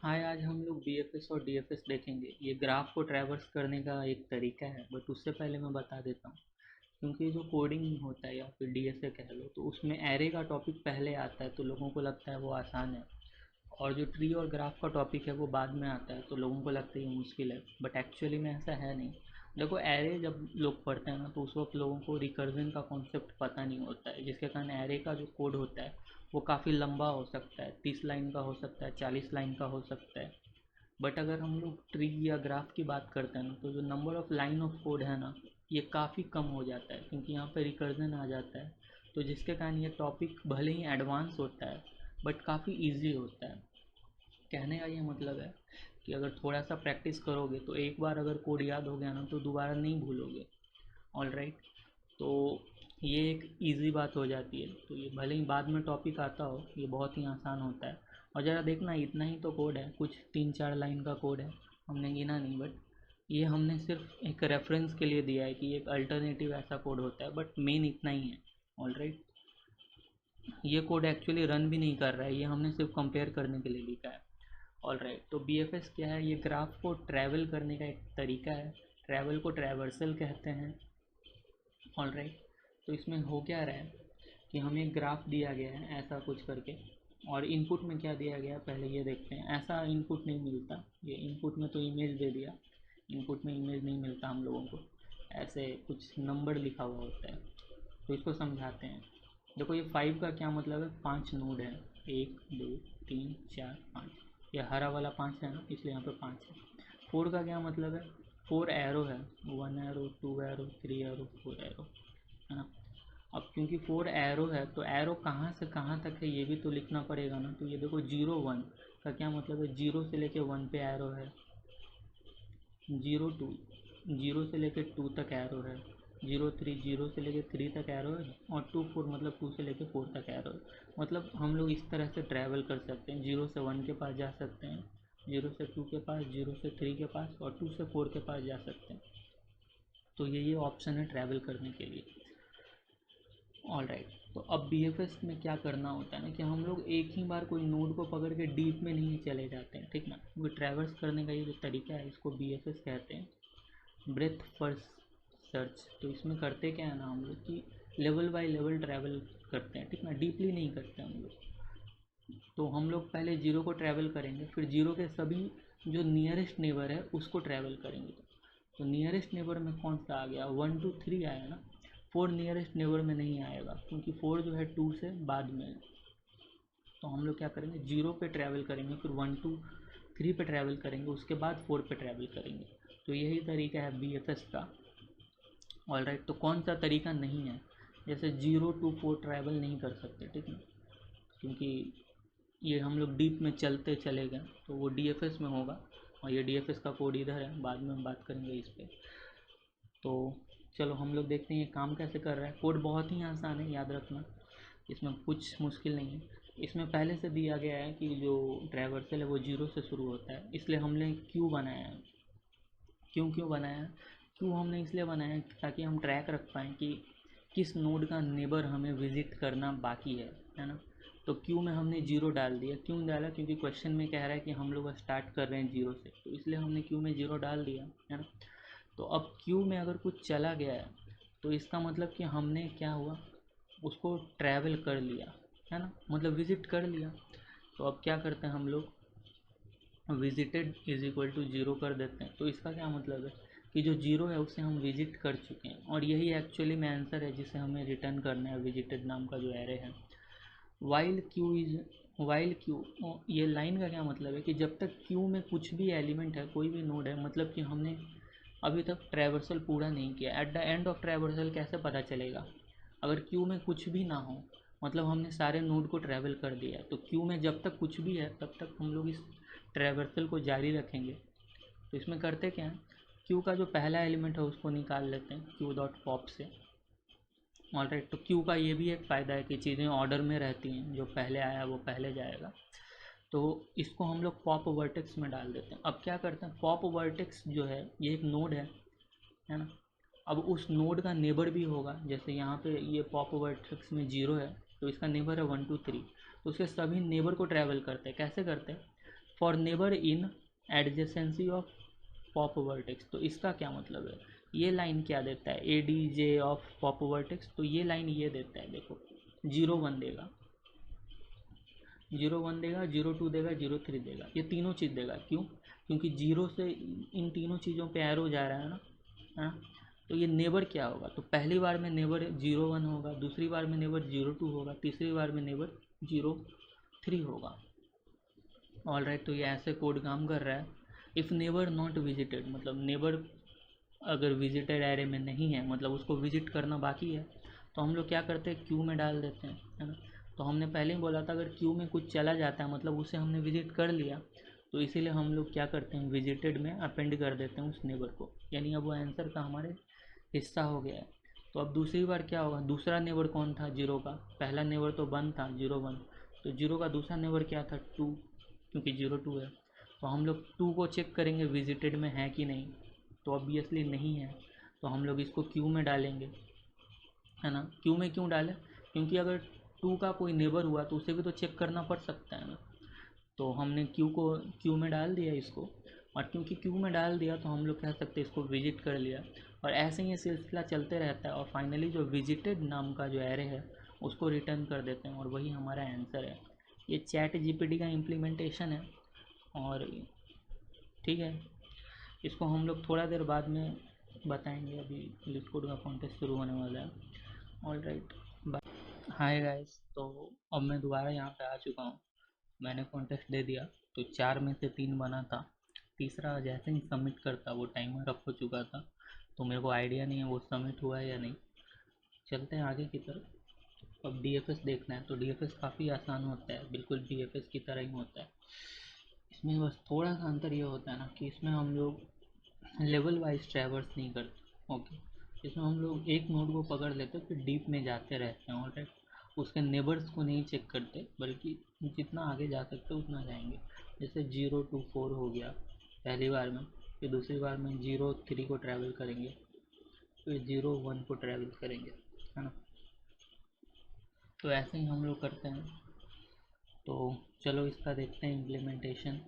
हाय, आज हम लोग बीएफएस और डीएफएस देखेंगे। ये ग्राफ को ट्रैवर्स करने का एक तरीका है, बट उससे पहले मैं बता देता हूँ। क्योंकि जो कोडिंग होता है या फिर डीएसए कह लो, तो उसमें एरे का टॉपिक पहले आता है तो लोगों को लगता है वो आसान है, और जो ट्री और ग्राफ का टॉपिक है वो बाद में आता है तो लोगों को लगता है ये मुश्किल है। बट एक्चुअली में ऐसा है नहीं। देखो, एरे जब लोग पढ़ते हैं ना तो उस वक्त लोगों को रिकर्जन का कॉन्सेप्ट पता नहीं होता है, जिसके कारण एरे का जो कोड होता है वो काफ़ी लंबा हो सकता है, 30 लाइन का हो सकता है, 40 लाइन का हो सकता है। बट अगर हम लोग ट्री या ग्राफ की बात करते हैं ना तो जो number of line of code है ना, ये काफ़ी कम हो जाता है, क्योंकि यहाँ पे रिकर्जन आ जाता है। तो जिसके कारण ये टॉपिक भले ही एडवांस होता है बट काफ़ी इजी होता है। कहने का ये मतलब है कि अगर थोड़ा सा प्रैक्टिस करोगे तो एक बार अगर कोड याद हो गया ना तो दोबारा नहीं भूलोगे। All right. तो ये एक इजी बात हो जाती है, तो ये भले ही बाद में टॉपिक आता हो, ये बहुत ही आसान होता है। और ज़रा देखना, इतना ही तो कोड है, कुछ 3-4 लाइन का कोड है, हमने गिना नहीं, बट ये हमने सिर्फ एक रेफरेंस के लिए दिया है कि एक अल्टरनेटिव ऐसा कोड होता है, बट मेन इतना ही है। All right. ये कोड एक्चुअली रन भी नहीं कर रहा है, ये हमने सिर्फ कंपेयर करने के लिए लिखा है। All right. तो बीएफएस क्या है? ये ग्राफ को ट्रैवल करने का एक तरीका है। ट्रैवल को ट्रैवर्सल कहते हैं। All right. तो इसमें हो क्या रहा है कि हमें एक ग्राफ दिया गया है ऐसा कुछ करके, और इनपुट में क्या दिया गया है पहले ये देखते हैं। ऐसा इनपुट नहीं मिलता, ये इनपुट में तो इमेज दे दिया, इनपुट में इमेज नहीं मिलता हम लोगों को। ऐसे कुछ नंबर लिखा हुआ होता है, तो इसको समझाते हैं। देखो, ये 5 का क्या मतलब है? 5 नोड है, 1 2 3 4 5। ये हरा वाला 5 है ना, इसलिए यहाँ पे 5 है। 4 का क्या मतलब है? 4 एरो है, 1 एरो, 2 एरो, 3 एरो, 4 एरो, है ना। अब क्योंकि 4 एरो है तो एरो कहाँ से कहाँ तक है ये भी तो लिखना पड़ेगा ना। तो ये देखो, 0 1 का क्या मतलब है? 0 से लेके 1 पे एरो है। 0 2, 0 से लेके 2 तक एरो है। 0 3, 0 से लेके 3 तक एरो है। और 2 4 मतलब 2 से लेके 4 तक एरो है। मतलब हम लोग इस तरह से ट्रैवल कर सकते हैं, 0 से 1 के पास जा सकते हैं, 0 से 2 के पास, 0 से 3 के पास, और 2 से 4 के पास जा सकते हैं। तो ये ऑप्शन है ट्रैवल करने के लिए। All right. तो अब बीएफएस में क्या करना होता है ना कि हम लोग एक ही बार कोई नोड को पकड़ के डीप में नहीं चले जाते हैं, ठीक ना। वो ट्रैवर्स करने का ये जो तरीका है इसको बीएफएस कहते हैं, ब्रेथ फर्स्ट सर्च। तो इसमें करते क्या है ना हम लोग कि लेवल बाय लेवल ट्रैवल करते हैं, ठीक ना, डीपली नहीं करते हम लोग। तो हम लोग पहले जीरो को ट्रैवल करेंगे, फिर जीरो के सभी जो नियरेस्ट नेबर है उसको ट्रैवल करेंगे। तो नियरेस्ट नेबर में कौन सा आ गया? 1 2 3 आया ना। 4 नियरेस्ट नेबर में नहीं आएगा, क्योंकि 4 जो है 2 से बाद में है। तो हम लोग क्या करेंगे? जीरो पे ट्रैवल करेंगे, फिर 1 2 3 पे ट्रैवल करेंगे, उसके बाद 4 पे ट्रैवल करेंगे। तो यही तरीका है बीएफएस का। All right. तो कौन सा तरीका नहीं है? जैसे 0 to 4 ट्रैवल नहीं कर सकते, ठीक है, क्योंकि ये हम लोग डीप में चलते चले गए तो वो डीएफएस में होगा। और ये डीएफएस का कोड इधर है, बाद में हम बात करेंगे इस पर। तो चलो हम लोग देखते हैं ये काम कैसे कर रहा है। कोड बहुत ही आसान है, याद रखना, इसमें कुछ मुश्किल नहीं है। इसमें पहले से दिया गया है कि जो ट्रैवर्सल है वो जीरो से शुरू होता है, इसलिए हमने क्यू बनाया है। क्यों बनाया है? क्यों हमने इसलिए बनाया है ताकि हम ट्रैक रख पाएँ कि किस नोड का नेबर हमें विज़िट करना बाकी है ना। तो क्यू में हमने जीरो डाल दिया। क्यों डाला? क्योंकि क्वेश्चन में कह रहा है कि हम लोग स्टार्ट कर रहे हैं जीरो से, तो इसलिए हमने क्यू में जीरो डाल दिया, है ना। तो अब क्यू में अगर कुछ चला गया है तो इसका मतलब कि हमने क्या हुआ, उसको ट्रैवल कर लिया, है ना, मतलब विज़िट कर लिया। तो अब क्या करते हैं हम लोग? Visited is equal to zero कर देते हैं। तो इसका क्या मतलब है कि जो ज़ीरो है उसे हम विजिट कर चुके हैं, और यही एक्चुअली में आंसर है जिसे हमें रिटर्न करना है, विजिटेड नाम का जो एरे है। वाइल क्यू, ये लाइन का क्या मतलब है कि जब तक क्यू में कुछ भी एलिमेंट है, कोई भी नोड है, मतलब कि हमने अभी तक ट्रैवर्सल पूरा नहीं किया। At the end of traversal कैसे पता चलेगा? अगर क्यू में कुछ भी ना हो, मतलब हमने सारे नोड को ट्रैवल कर दिया है, तो क्यू में जब तक कुछ भी है तब तक हम लोग इस ट्रैवर्सल को जारी रखेंगे। तो इसमें करते क्या है, क्यू का जो पहला एलिमेंट है उसको निकाल लेते हैं क्यू डॉट पॉप से। ऑलराइट। तो क्यू का ये भी एक फ़ायदा है कि चीज़ें ऑर्डर में रहती हैं, जो पहले आया वो पहले जाएगा। तो इसको हम लोग पॉप वर्टेक्स में डाल देते हैं। अब क्या करते हैं, पॉप वर्टेक्स जो है ये एक नोड है ना। अब उस नोड का नेबर भी होगा, जैसे यहाँ पे ये पॉप वर्टेक्स में जीरो है तो इसका नेबर है 1 2 3। तो उसके सभी नेबर को ट्रैवल करते हैं। कैसे करते हैं? For neighbour in adjacency of pop vertex. तो इसका क्या मतलब है, ये लाइन क्या देता है, A D J of pop vertex. तो ये लाइन ये देता है, देखो 0 1 देगा, 0 1 देगा, 0 2 देगा, 0 3 देगा, ये तीनों चीज़ देगा। क्यों, क्योंकि जीरो से इन तीनों चीज़ों पे एरो जा रहा है ना। तो ये नेबर क्या होगा, तो पहली बार में नेबर 0 1 होगा, दूसरी बार में नेबर 0 2 होगा, तीसरी बार में नेबर 0 3 होगा। ऑल राइट, तो ये ऐसे कोड काम कर रहा है। इफ़ नेबर नॉट विजिटेड, मतलब नेबर अगर विजिटेड एरे में नहीं है, मतलब उसको विजिट करना बाकी है, तो हम लोग क्या करते हैं, क्यू में डाल देते हैं, है ना। तो हमने पहले ही बोला था, अगर क्यू में कुछ चला जाता है मतलब उसे हमने विजिट कर लिया, तो इसीलिए हम लोग क्या करते हैं, विजिटेड में अपेंड कर देते हैं उस नेबर को, यानी अब वो आंसर का हमारे हिस्सा हो गया है। तो अब दूसरी बार क्या होगा, दूसरा नेबर कौन था, जीरो का, पहला नेबर तो 1 था, 0 1, तो जीरो का दूसरा नेबर क्या था, 2, क्योंकि 0 2 है। तो हम लोग 2 को चेक करेंगे विजिटेड में है कि नहीं, तो ऑब्वियसली नहीं है, तो हम लोग इसको क्यू में डालेंगे, है ना। क्यू में क्यों डालें, क्योंकि अगर 2 का कोई नेबर हुआ तो उसे भी तो चेक करना पड़ सकता है ना। तो हमने क्यू में डाल दिया इसको, और क्योंकि क्यू में डाल दिया तो हम लोग कह सकते हैं इसको विजिट कर लिया, और ऐसे ही ये सिलसिला चलते रहता है, और फाइनली जो विजिटेड नाम का जो एरे है उसको रिटर्न कर देते हैं, और वही हमारा आंसर है। ये चैट जीपीटी का इम्प्लीमेंटेशन है, और ठीक है, इसको हम लोग थोड़ा देर बाद में बताएंगे, अभी लिस्ट कोड का कॉन्टेस्ट शुरू होने वाला है। All right, bye. Hi guys, तो अब मैं दोबारा यहाँ पे आ चुका हूँ। मैंने कॉन्टेस्ट दे दिया, तो 4 में से 3 बना था, तीसरा जैसे ही सबमिट करता वो टाइमर अप हो चुका था, तो मेरे को आइडिया नहीं है वो सबमिट हुआ है या नहीं। चलते हैं आगे की तरफ। अब डीएफएस देखना है, तो डीएफएस काफ़ी आसान होता है, बिल्कुल डीएफएस की तरह ही होता है। इसमें बस थोड़ा सा अंतर ये होता है ना कि इसमें हम लोग लेवल वाइज ट्रैवर्स नहीं करते। ओके, इसमें हम लोग एक नोड को पकड़ लेते फिर डीप में जाते रहते हैं। ऑलराइट, उसके नेबर्स को नहीं चेक करते, बल्कि जितना आगे जा सकते उतना जाएंगे। जैसे 0 2 4 हो गया पहली बार में, फिर दूसरी बार में 0 3 को ट्रैवल करेंगे, फिर 0 1 को ट्रैवल करेंगे, है ना। तो ऐसे ही हम लोग करते हैं। तो चलो इसका देखते हैं इम्प्लीमेंटेशन।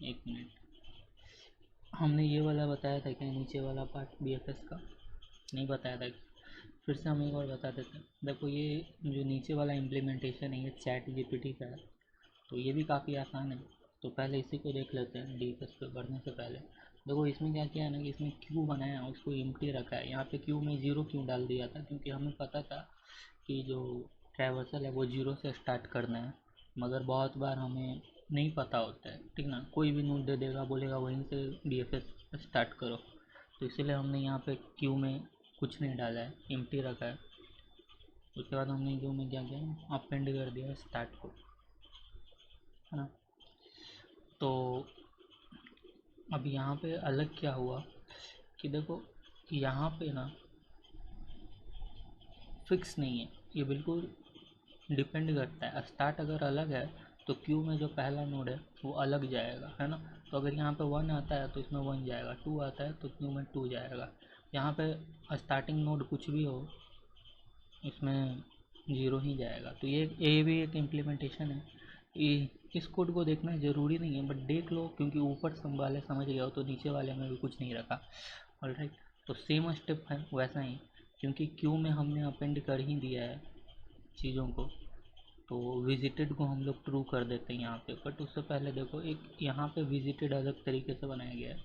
एक मिनट, हमने ये वाला बताया था क्या, नीचे वाला पार्ट बीएफएस का नहीं बताया था, फिर से हम एक बार बता देते हैं। देखो ये जो नीचे वाला इम्प्लीमेंटेशन है ये चैट जीपीटी का है, तो ये भी काफ़ी आसान है। तो पहले इसी को देख लेते हैं डीएफएस पे बढ़ने से पहले। देखो इसमें क्या किया है ना कि इसमें क्यू बनाया है, उसको एम्प्टी रखा है। यहाँ पे क्यू में 0 क्यों डाल दिया था, क्योंकि हमें पता था कि जो ट्रैवर्सल है वो 0 से स्टार्ट करना है, मगर बहुत बार हमें नहीं पता होता है, ठीक ना। कोई भी नोट दे देगा, बोलेगा वहीं से डीएफएस स्टार्ट करो, तो इसीलिए हमने यहाँ पे क्यू में कुछ नहीं डाला है, एम्प्टी रखा है। उसके बाद हमने क्यू में क्या किया, अपेंड कर दिया स्टार्ट को, है ना। तो अब यहाँ पे अलग क्या हुआ कि देखो यहाँ पे ना फिक्स नहीं है, ये बिल्कुल डिपेंड करता है। स्टार्ट अगर अलग है तो क्यू में जो पहला नोड है वो अलग जाएगा, है ना। तो अगर यहाँ पे 1 आता है तो इसमें 1 जाएगा, 2 आता है तो क्यू में 2 जाएगा। यहाँ पे स्टार्टिंग नोड कुछ भी हो, इसमें 0 ही जाएगा। तो ये भी एक इम्प्लीमेंटेशन है। इस कोड को देखना ज़रूरी नहीं है, बट देख लो, क्योंकि ऊपर वाले समझ गया हो तो नीचे वाले में भी कुछ नहीं रखा। ऑलराइट, तो सेम स्टेप है वैसा ही, क्योंकि क्यू में हमने अपेंड कर ही दिया है चीज़ों को, तो विजिटेड को हम लोग ट्रू कर देते हैं यहाँ पे। बट उससे पहले देखो, एक यहाँ पे विजिटेड अलग तरीके से बनाया गया है।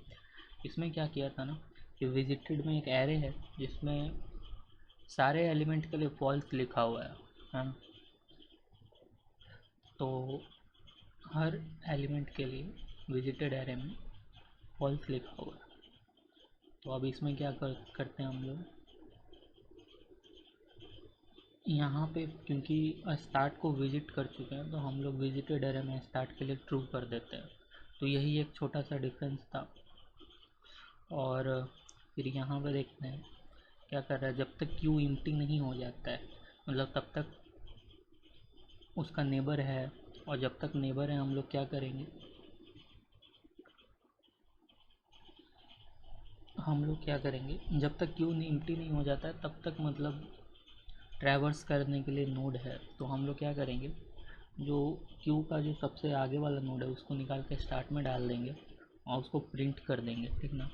इसमें क्या किया था ना कि विजिटेड में एक एरे है जिसमें सारे एलिमेंट के लिए फॉल्स लिखा हुआ है ना। तो हर एलिमेंट के लिए विजिटेड एरे में फॉल्स लिखा हुआ है। तो अब इसमें क्या करते हैं हम लोग, यहाँ पे क्योंकि स्टार्ट को विजिट कर चुके हैं तो हम लोग विजिटेड एरे में स्टार्ट के लिए ट्रू कर देते हैं। तो यही एक छोटा सा डिफरेंस था। और फिर यहाँ पर देखते हैं क्या कर रहा है, जब तक क्यू एम्प्टी नहीं हो जाता है, मतलब तब तक उसका नेबर है, और जब तक नेबर है हम लोग क्या करेंगे, हम लोग क्या करेंगे, जब तक क्यू एम्प्टी नहीं हो जाता है तब तक मतलब ट्रैवर्स करने के लिए नोड है, तो हम लोग क्या करेंगे, जो क्यू का जो सबसे आगे वाला नोड है उसको निकाल के स्टार्ट में डाल देंगे और उसको प्रिंट कर देंगे, ठीक ना।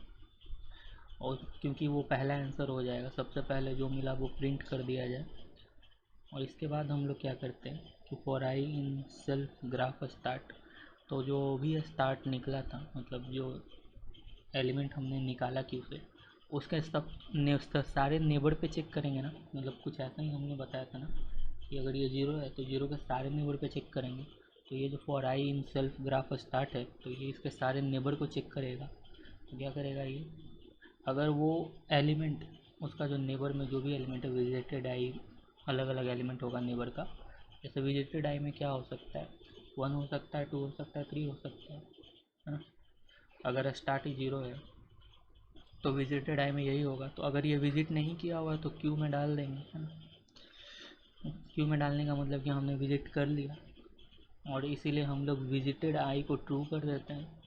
और क्योंकि वो पहला आंसर हो जाएगा, सबसे पहले जो मिला वो प्रिंट कर दिया जाए। और इसके बाद हम लोग क्या करते हैं कि for I in self graph start, तो जो भी स्टार्ट निकला था, मतलब जो एलिमेंट हमने निकाला कि उसे उसके सारे नेबर पे चेक करेंगे ना, मतलब कुछ ऐसा ही हमने बताया था ना कि अगर ये जीरो है तो जीरो के सारे नेबर पे चेक करेंगे। तो ये जो for I in self graph start है तो ये इसके सारे नेबर को चेक करेगा। तो क्या करेगा ये, अगर वो एलिमेंट उसका जो नेबर में जो भी एलिमेंट है विजिटेड आई, अलग अलग एलिमेंट होगा नेबर का। जैसे विजिटेड आई में क्या हो सकता है, 1 हो सकता है, 2 हो सकता है, 3 हो सकता है ना। अगर स्टार्ट ही 0 है तो विजिटेड आई में यही होगा। तो अगर ये विजिट नहीं किया हुआ तो क्यू में डाल देंगे, है ना। क्यू में डालने का मतलब कि हमने विजिट कर लिया, और इसीलिए हम लोग विजिटेड आई को ट्रू कर देते हैं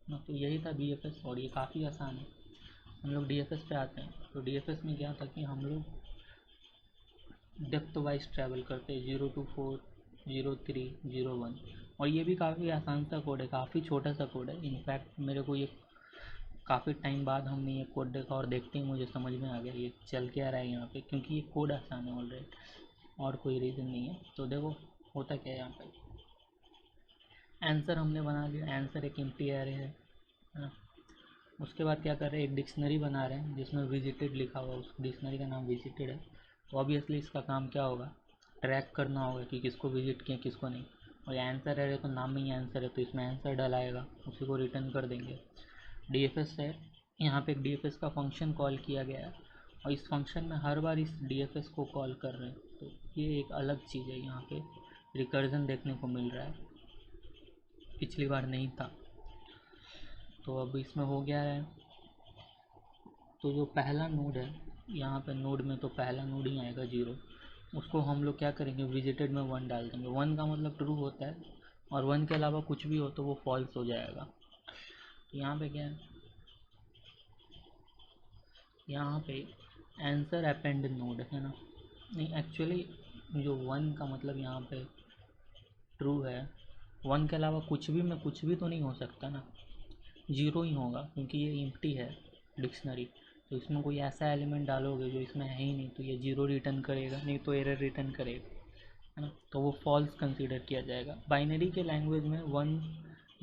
ना। तो यही था डीएफएस, और ये काफ़ी आसान है। हम लोग डीएफएस पे आते हैं। तो डीएफएस में क्या था कि हम लोग डेप्थ वाइज ट्रैवल करते हैं, 0 to 4, 0 3, 0 1। और ये भी काफ़ी आसान सा कोड है, काफ़ी छोटा सा कोड है। इनफैक्ट मेरे को ये काफ़ी टाइम बाद हमने ये कोड देखा और देखते ही मुझे समझ में आ गया ये चल के आ रहा है यहाँ पे, क्योंकि ये कोड आसान है ऑलरेडी, और कोई रीज़न नहीं है। तो देखो होता क्या है यहाँ पे, आंसर हमने बना लिया। आंसर एक एम्प्टी एरे है ना। उसके बाद क्या कर रहे हैं, एक डिक्शनरी बना रहे हैं जिसमें विजिटेड लिखा हुआ है, उस डिक्शनरी का नाम विजिटेड है। तो ऑब्वियसली इसका काम क्या होगा, ट्रैक करना होगा कि किसको विजिट किया किसको नहीं। और आंसर है तो नाम में ही आंसर है तो इसमें आंसर डलाएगा, उसी को रिटर्न कर देंगे। डीएफएस है, यहाँ पे एक डीएफएस का फंक्शन कॉल किया गया है, और इस फंक्शन में हर बार इस डीएफएस को कॉल कर रहे हैं। तो ये एक अलग चीज़ है, यहाँ पे रिकर्जन देखने को मिल रहा है, पिछली बार नहीं था। तो अब इसमें हो गया है। तो जो पहला नोड है यहाँ पे, नोड में तो पहला नोड ही आएगा 0, उसको हम लोग क्या करेंगे, विजिटेड में 1 डाल देंगे। 1 का मतलब ट्रू होता है, और 1 के अलावा कुछ भी हो तो वो फॉल्स हो जाएगा। तो यहाँ पे क्या है, यहाँ पे आंसर अपेंड नोड है ना। नहीं, एक्चुअली जो 1 का मतलब यहाँ पे ट्रू है, 1 के अलावा कुछ भी में कुछ भी तो नहीं हो सकता ना, 0 ही होगा क्योंकि ये एम्प्टी है डिक्शनरी। तो इसमें कोई ऐसा एलिमेंट डालोगे जो इसमें है ही नहीं तो ये 0 रिटर्न करेगा, नहीं तो एरर रिटर्न करेगा, है ना। तो वो फॉल्स कंसीडर किया जाएगा। बाइनरी के लैंग्वेज में 1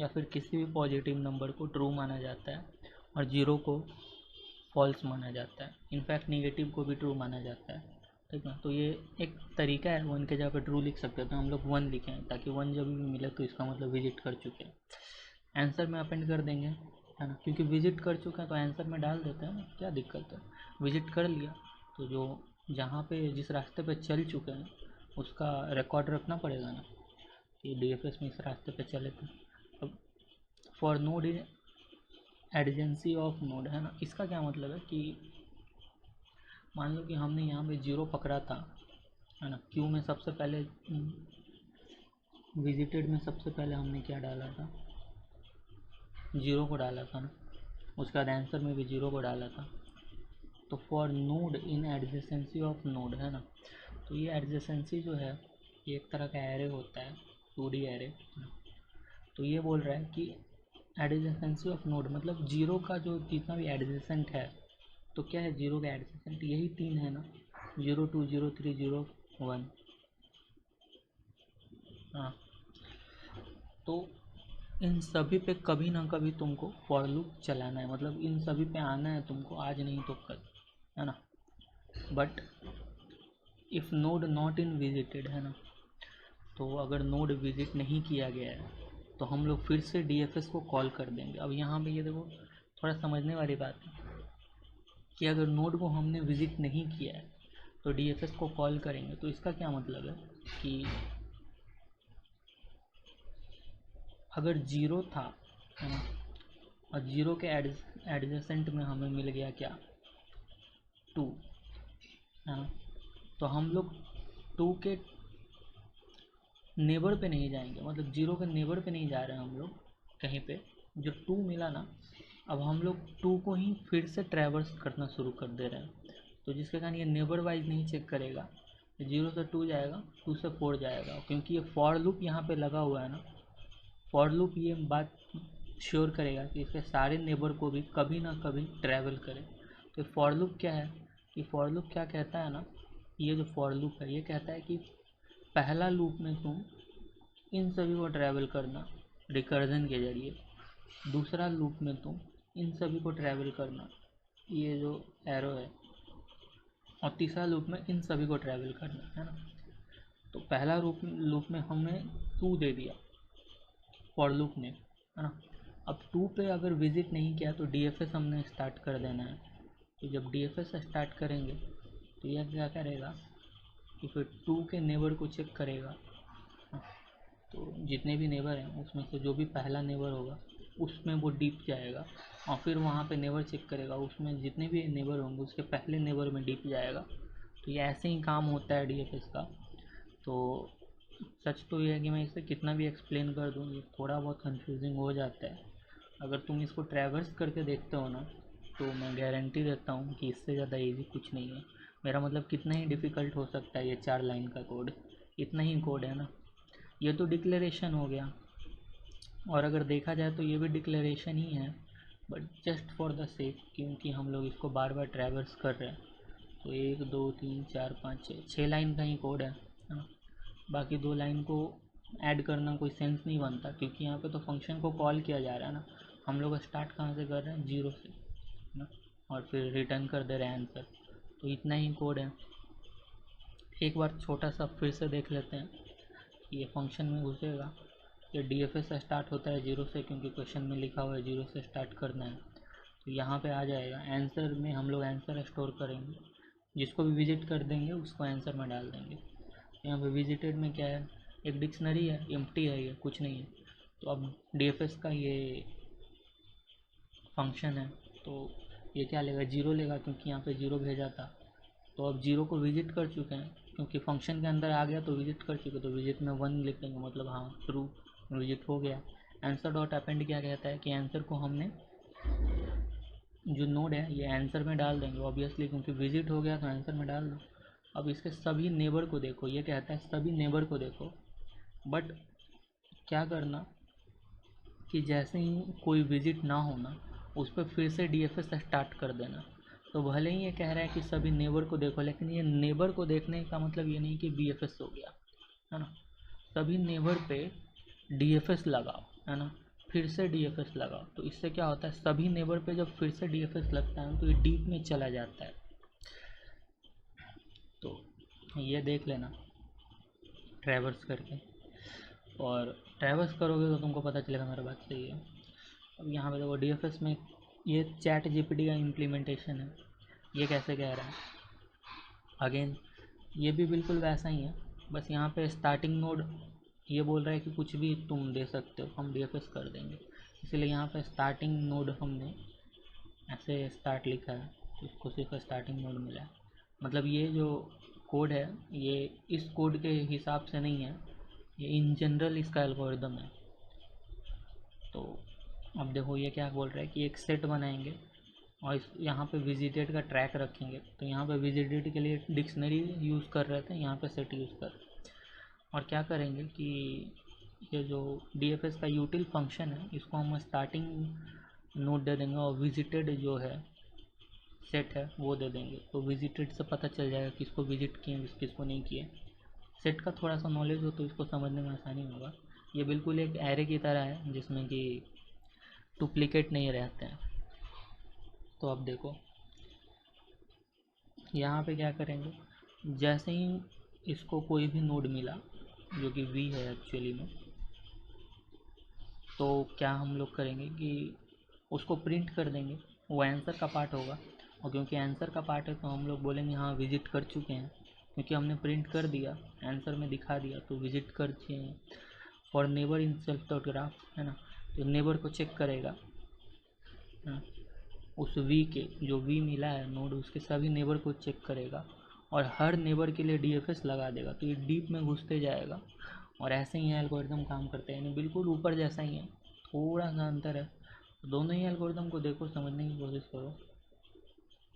या फिर किसी भी पॉजिटिव नंबर को ट्रू माना जाता है, और 0 को फॉल्स माना जाता है। इनफैक्ट नेगेटिव को भी ट्रू माना जाता है, ठीक है। तो ये एक तरीका है, 1 के जगह पे ट्रू लिख सकते हैं तो हम लोग 1 लिखें, ताकि 1 जब भी मिले तो इसका मतलब विजिट कर चुके हैं। आंसर में अपेंड कर देंगे, है ना, क्योंकि विजिट कर चुके हैं तो आंसर में डाल देते हैं ना, क्या दिक्कत है। विजिट कर लिया तो जो जहाँ पे जिस रास्ते पे चल चुके हैं उसका रिकॉर्ड रखना पड़ेगा ना, कि डीएफएस में इस रास्ते पे चले थे। अब for node in adjacency of node, है ना, इसका क्या मतलब है कि मान लो कि हमने यहाँ पे 0 पकड़ा था, है ना। क्यू में सबसे पहले विजिटेड में सबसे पहले हमने क्या डाला था, 0 को डाला था ना। उसके बाद आंसर में भी 0 को डाला था। तो for node in adjacency of node, है ना। तो ये एडजेसेंसी जो है ये एक तरह का एरे होता है, 2D एरे। तो ये बोल रहा है कि एडजेसेंसी ऑफ नोड मतलब 0 का जो जितना भी एडजेसेंट है, तो क्या है 0 का एडजेसेंट, यही 3 है ना, 0 2, 0 3, 0 1। हाँ, तो इन सभी पे कभी ना कभी तुमको फॉर लूप चलाना है, मतलब इन सभी पे आना है तुमको, आज नहीं तो कल, है ना। But if node not in visited, है ना, तो अगर नोड विजिट नहीं किया गया है तो हम लोग फिर से डीएफएस को कॉल कर देंगे। अब यहाँ पे ये देखो थोड़ा समझने वाली बात है कि अगर नोड को हमने विजिट नहीं किया है तो डीएफएस को कॉल करेंगे। तो इसका क्या मतलब है कि अगर 0 था, है ना, और 0 के एडजेसेंट में हमें मिल गया क्या, 2, है ना, तो हम लोग 2 के नेबर पे नहीं जाएंगे, मतलब 0 के नेबर पे नहीं जा रहे हैं हम लोग कहीं पे। जो 2 मिला ना, अब हम लोग 2 को ही फिर से ट्रैवर्स करना शुरू कर दे रहे हैं। तो जिसके कारण ये नेबर वाइज नहीं चेक करेगा, जीरो से टू जाएगा, टू से फोर जाएगा, क्योंकि ये फॉर लूप यहाँ पे लगा हुआ है ना। फॉर लूप ये बात श्योर करेगा कि इसके सारे नेबर को भी कभी ना कभी ट्रैवल करे। तो फॉर लूप क्या है कि फॉर लूप क्या कहता है ना, ये जो फॉर लूप है ये कहता है कि पहला लूप में तुम इन सभी को ट्रैवल करना रिकर्जन के जरिए, दूसरा लूप में तुम इन सभी को ट्रैवल करना, ये जो एरो है, और तीसरा लूप में इन सभी को ट्रैवल करना है ना। तो पहला लूप में हमने टू दे दिया फॉर लूप ने, है ना। अब टू पे अगर विजिट नहीं किया तो डीएफएस हमने स्टार्ट कर देना है। तो जब डीएफएस स्टार्ट करेंगे तो यह क्या करेगा कि फिर टू के नेबर को चेक करेगा। तो जितने भी नेबर हैं उसमें से जो भी पहला नेबर होगा उसमें वो डीप जाएगा, और फिर वहाँ पे नेबर चेक करेगा, उसमें जितने भी नेबर होंगे उसके पहले नेबर में डीप जाएगा। तो ये ऐसे ही काम होता है डीएफएस का। तो सच तो ये है कि मैं इसे कितना भी एक्सप्लेन कर दूँ ये थोड़ा बहुत कंफ्यूजिंग हो जाता है। अगर तुम इसको ट्रैवर्स करके देखते हो ना तो मैं गारंटी देता हूँ कि इससे ज़्यादा इजी कुछ नहीं है। मेरा मतलब कितना ही डिफ़िकल्ट हो सकता है ये 4 लाइन का कोड, इतना ही कोड है ना। ये तो डिक्लेरेशन हो गया, और अगर देखा जाए तो ये भी डिक्लेरेशन ही है, but just for the sake, क्योंकि हम लोग इसको बार बार ट्रैवर्स कर रहे हैं। तो 1 2 3 4 5 6 लाइन का ही कोड है ना। बाकी 2 लाइन को ऐड करना कोई सेंस नहीं बनता, क्योंकि यहाँ पे तो फंक्शन को कॉल किया जा रहा है ना। हम लोग स्टार्ट कहाँ से कर रहे हैं, जीरो से ना, और फिर रिटर्न कर दे रहे हैं आंसर। तो इतना ही कोड है। एक बार छोटा सा फिर से देख लेते हैं। ये फंक्शन में घुसेगा, ये डीएफएस से स्टार्ट होता है जीरो से, क्योंकि क्वेश्चन में लिखा हुआ है जीरो से स्टार्ट करना है। तो यहाँ पे आ जाएगा आंसर में, हम लोग आंसर स्टोर करेंगे, जिसको भी विजिट कर देंगे उसको आंसर में डाल देंगे। यहाँ पे विजिटेड में क्या है, एक डिक्शनरी है, एम्प्टी है, ये कुछ नहीं है। तो अब डीएफएस का ये फंक्शन है, तो ये क्या लेगा, जीरो लेगा, क्योंकि यहाँ पे जीरो भेजा था। तो अब जीरो को विजिट कर चुके हैं, क्योंकि फंक्शन के अंदर आ गया तो विजिट कर चुके, तो विजिट में 1 लिख देंगे, मतलब हाँ ट्रू, विजिट हो गया। आंसर डॉट अपेंड क्या कहता है कि आंसर को हमने जो नोड है ये आंसर में डाल देंगे ऑब्वियसली, क्योंकि विजिट हो गया तो आंसर में डाल दो। अब इसके सभी नेबर को देखो, ये कहता है सभी नेबर को देखो, बट क्या करना कि जैसे ही कोई विजिट ना होना उस पर फिर से डीएफएस स्टार्ट कर देना। तो भले ही ये कह रहा है कि सभी नेबर को देखो, लेकिन ये नेबर को देखने का मतलब ये नहीं कि बीएफएस हो गया, है ना। सभी नेबर पे डीएफएस लगाओ, है ना, फिर से डीएफएस लगाओ। तो इससे क्या होता है, सभी नेबर पे जब फिर से डीएफएस लगता है तो ये डीप में चला जाता है। तो ये देख लेना ट्रैवर्स करके, और ट्रैवर्स करोगे तो तुमको पता चलेगा मेरा बात सही है। अब यहाँ पे देखो डीएफएस में ये चैट जीपीटी का इम्प्लीमेंटेशन है। ये कैसे कह रहा है, अगेन ये भी बिल्कुल वैसा ही है, बस यहाँ पे स्टार्टिंग नोड ये बोल रहा है कि कुछ भी तुम दे सकते हो, हम डीएफएस कर देंगे। इसलिए यहाँ पे स्टार्टिंग नोड हमने ऐसे स्टार्ट लिखा है, तो इसको सिर्फ स्टार्टिंग नोड मिला है। मतलब ये जो कोड है ये इस कोड के हिसाब से नहीं है, ये इन जनरल इसका एल्गोरिदम है। तो अब देखो ये क्या बोल रहा है कि एक सेट बनाएंगे और इस यहाँ पे विजिटेड का ट्रैक रखेंगे। तो यहाँ पे विजिटेड के लिए डिक्शनरी यूज़ कर रहे थे, यहाँ पे सेट यूज़ कर। और क्या करेंगे कि ये जो डीएफएस का यूटिल फंक्शन है इसको हम स्टार्टिंग नोड दे देंगे, और विजिटेड जो है सेट है वो दे देंगे। तो विजिटेड से पता चल जाएगा किसको विजिट किए किसको नहीं किए। सेट का थोड़ा सा नॉलेज हो तो इसको समझने में आसानी होगा। ये बिल्कुल एक एरे की तरह है जिसमें कि डुप्लीकेट नहीं रहते हैं। तो अब देखो यहाँ पे क्या करेंगे, जैसे ही इसको कोई भी नोड मिला जो कि वी है एक्चुअली में, तो क्या हम लोग करेंगे कि उसको प्रिंट कर देंगे, वो आंसर का पार्ट होगा। और क्योंकि आंसर का पार्ट है तो हम लोग बोलेंगे हाँ विजिट कर चुके हैं, क्योंकि हमने प्रिंट कर दिया, आंसर में दिखा दिया, तो विजिट कर चुके हैं। For neighbour in self dot graph, है ना, तो नेबर को चेक करेगा, है ना, उस वी के जो वी मिला है नोड उसके सभी नेबर को चेक करेगा, और हर नेबर के लिए डीएफएस लगा देगा। तो ये डीप में घुसते जाएगा, और ऐसे ही एल्गोरिदम काम करते हैं, यानी बिल्कुल ऊपर जैसा ही है, थोड़ा सा अंतर है। दोनों ही एल्गोरिदम को देखो, समझने की कोशिश करो,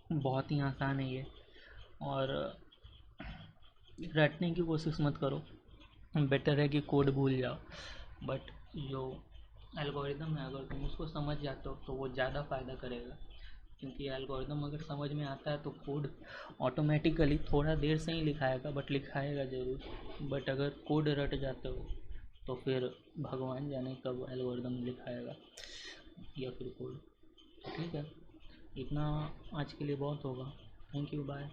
बहुत ही आसान है ये। और रटने की कोशिश मत करो, बेटर है कि कोड भूल जाओ। बट जो एल्गोरिदम है अगर तुम उसको समझ जाते हो तो वो ज़्यादा फ़ायदा करेगा, क्योंकि एल्गोरिदम अगर समझ में आता है तो कोड ऑटोमेटिकली थोड़ा देर से ही लिखाएगा बट लिखाएगा ज़रूर। बट अगर कोड रट जाते हो तो फिर भगवान जाने कब एल्गोरिदम लिखाएगा या फिर कोड। ठीक है, इतना आज के लिए बहुत होगा। Thank you, bye.